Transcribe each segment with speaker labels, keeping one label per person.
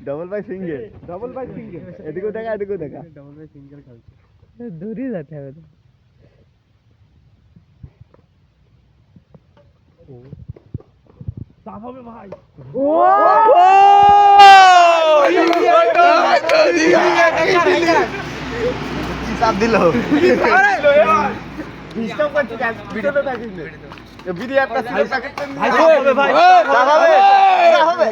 Speaker 1: double by single এদিকেও দেখা এদিকেও দেখা
Speaker 2: ডবল বাই সিঙ্গেল খেলছে দূরই যেতে হবে তো চাপ হবে ভাই ও
Speaker 1: চাপ দিল ডিস্টার্ব করছে ভিডিওতে থাকিস ভিডিও একটা ছিল প্যাকেট ভাই হবে ভাই চাপ হবে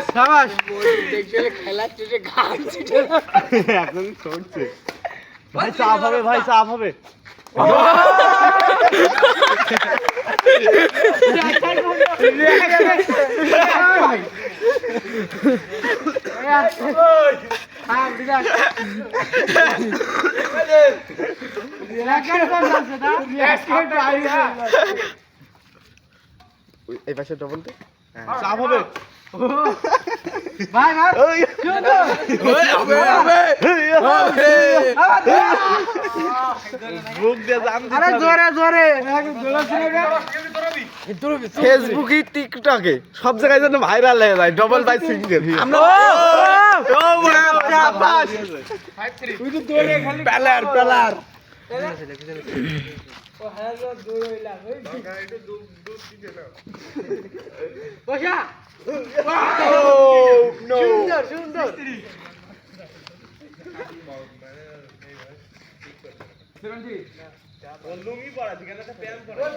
Speaker 2: শাবাশ
Speaker 3: দেখলে খেলা শেষে ঘাম ছিটে
Speaker 1: এখন ছড়ছে ভাই চাপ হবে ভাই চাপ হবে এই পাশে ডবল দে চাপ হবে
Speaker 2: ভাই ভাই
Speaker 1: ফেসবুকে টিকটকে সব জায়গায় যেন ভাইরাল হয়ে যায় ডবল বাই সিঙ্গেল প্যালার
Speaker 2: সুন্দর
Speaker 1: লুঙ্গি পরা ঠিক আছে প্যান্ট পরা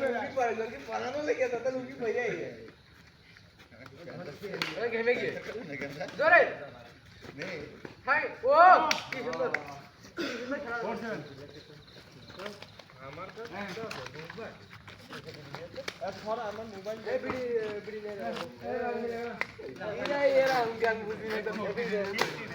Speaker 1: লুঙ্গি পরা লুঙ্গি পরানো লেগে তো লুঙ্গি পরে আই
Speaker 2: ওই ঘেমে গিয়ে জোরে হাই ও কি সুন্দর আমার কাছে আমার মোবাইল বিড়ি বিড়ি এরা এরা গান বুঝি না